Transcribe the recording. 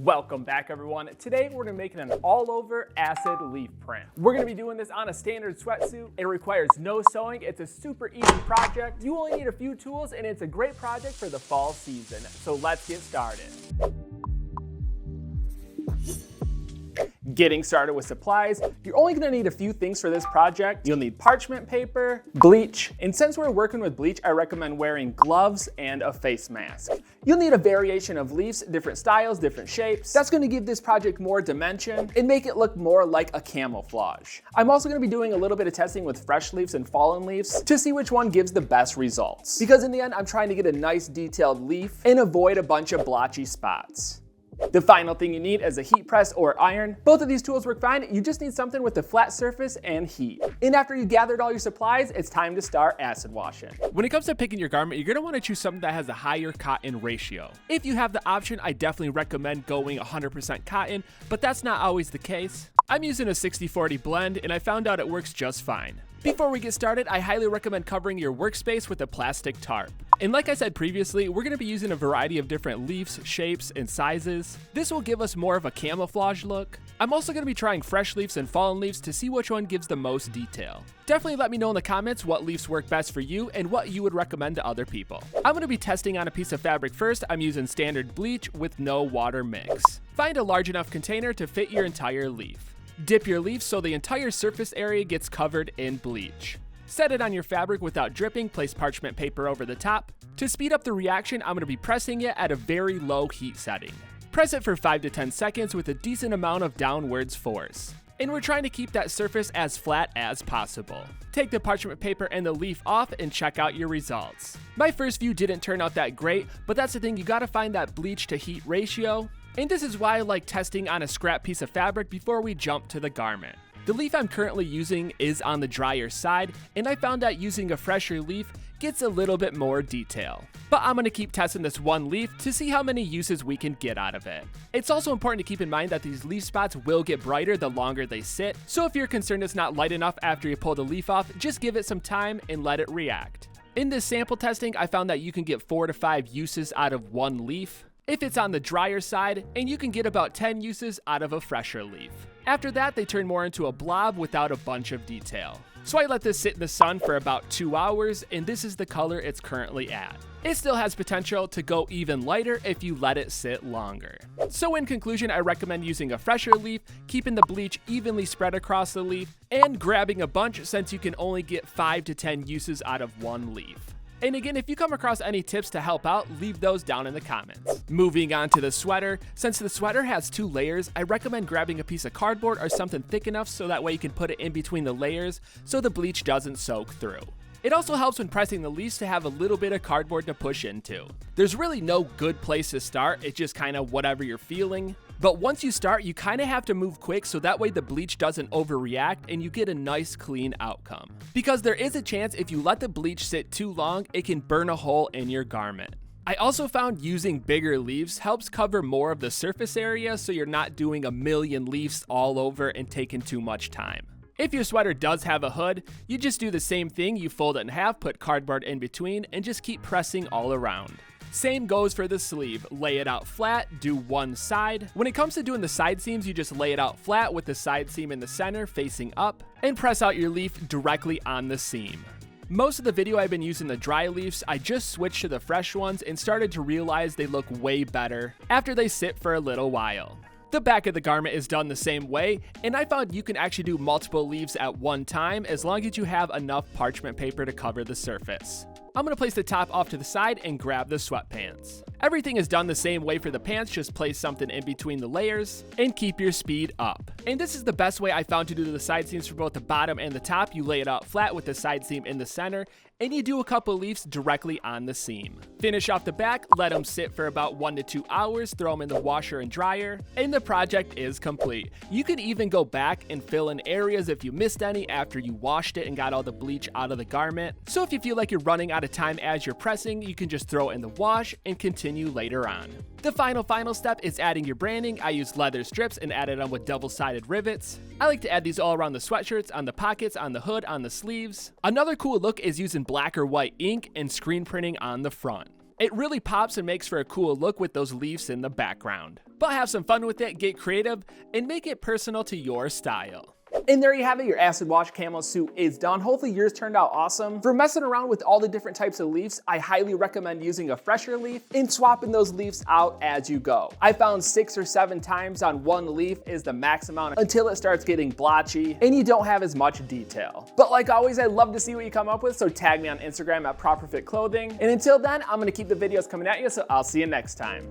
Welcome back, everyone. Today we're gonna be making an all-over acid leaf print. We're gonna be doing this on a standard sweatsuit. It requires no sewing. It's a super easy project. You only need a few tools and it's a great project for the fall season. So let's get started. Getting started with supplies, you're only gonna need a few things for this project. You'll need parchment paper, bleach, and since we're working with bleach, I recommend wearing gloves and a face mask. You'll need a variation of leaves, different styles, different shapes. That's gonna give this project more dimension and make it look more like a camouflage. I'm also gonna be doing a little bit of testing with fresh leaves and fallen leaves to see which one gives the best results. Because in the end, I'm trying to get a nice detailed leaf and avoid a bunch of blotchy spots. The final thing you need is a heat press or iron. Both of these tools work fine. You just need something with a flat surface and heat. And after you gathered all your supplies, it's time to start acid washing. When it comes to picking your garment, you're going to want to choose something that has a higher cotton ratio. If you have the option, I definitely recommend going 100% cotton, but that's not always the case. I'm using a 60-40 blend and I found out it works just fine. Before we get started, I highly recommend covering your workspace with a plastic tarp. And like I said previously, we're going to be using a variety of different leaves, shapes, and sizes. This will give us more of a camouflage look. I'm also going to be trying fresh leaves and fallen leaves to see which one gives the most detail. Definitely let me know in the comments what leaves work best for you and what you would recommend to other people. I'm going to be testing on a piece of fabric first. I'm using standard bleach with no water mix. Find a large enough container to fit your entire leaf. Dip your leaf so the entire surface area gets covered in bleach. Set it on your fabric without dripping, place parchment paper over the top. To speed up the reaction, I'm going to be pressing it at a very low heat setting. Press it for 5 to 10 seconds with a decent amount of downwards force. And we're trying to keep that surface as flat as possible. Take the parchment paper and the leaf off and check out your results. My first view didn't turn out that great, but that's the thing, you gotta find that bleach to heat ratio. And this is why I like testing on a scrap piece of fabric before we jump to the garment. The leaf I'm currently using is on the drier side, and I found that using a fresher leaf gets a little bit more detail. But I'm going to keep testing this one leaf to see how many uses we can get out of it. It's also important to keep in mind that these leaf spots will get brighter the longer they sit, so if you're concerned it's not light enough after you pull the leaf off, just give it some time and let it react. In this sample testing, I found that you can get 4 to 5 uses out of one leaf if it's on the drier side, and you can get about 10 uses out of a fresher leaf. After that, they turn more into a blob without a bunch of detail. So I let this sit in the sun for about 2 hours, and this is the color it's currently at. It still has potential to go even lighter if you let it sit longer. So in conclusion, I recommend using a fresher leaf, keeping the bleach evenly spread across the leaf, and grabbing a bunch since you can only get 5 to 10 uses out of one leaf. And again, if you come across any tips to help out, leave those down in the comments. Moving on to the sweater. Since the sweater has 2 layers, I recommend grabbing a piece of cardboard or something thick enough so that way you can put it in between the layers so the bleach doesn't soak through. It also helps when pressing the leaves to have a little bit of cardboard to push into. There's really no good place to start, it's just kind of whatever you're feeling. But once you start, you kind of have to move quick so that way the bleach doesn't overreact and you get a nice clean outcome. Because there is a chance if you let the bleach sit too long, it can burn a hole in your garment. I also found using bigger leaves helps cover more of the surface area so you're not doing a million leaves all over and taking too much time. If your sweater does have a hood, you just do the same thing, you fold it in half, put cardboard in between, and just keep pressing all around. Same goes for the sleeve. Lay it out flat, do one side. When it comes to doing the side seams, you just lay it out flat with the side seam in the center facing up, and press out your leaf directly on the seam. Most of the video I've been using the dry leaves, I just switched to the fresh ones and started to realize they look way better after they sit for a little while. The back of the garment is done the same way, and I found you can actually do multiple leaves at one time as long as you have enough parchment paper to cover the surface. I'm going to place the top off to the side and grab the sweatpants. Everything is done the same way for the pants, just place something in between the layers and keep your speed up. And this is the best way I found to do the side seams for both the bottom and the top. You lay it out flat with the side seam in the center, and you do a couple leaves directly on the seam. Finish off the back, let them sit for about 1 to 2 hours, throw them in the washer and dryer, and the project is complete. You can even go back and fill in areas if you missed any after you washed it and got all the bleach out of the garment. So if you feel like you're running out of time as you're pressing, you can just throw it in the wash and continue later on. The final step is adding your branding. I used leather strips and added them with double-sided rivets. I like to add these all around the sweatshirts, on the pockets, on the hood, on the sleeves. Another cool look is using black or white ink and screen printing on the front. It really pops and makes for a cool look with those leaves in the background. but have some fun with it, get creative, and make it personal to your style. And there you have it, your acid wash camo suit is done. Hopefully yours turned out awesome. For messing around with all the different types of leaves, I highly recommend using a fresher leaf and swapping those leaves out as you go. I found 6 or 7 times on one leaf is the max amount until it starts getting blotchy and you don't have as much detail. But like always, I'd love to see what you come up with, so tag me on Instagram at ProperFitClothing. And until then, I'm gonna keep the videos coming at you, so I'll see you next time.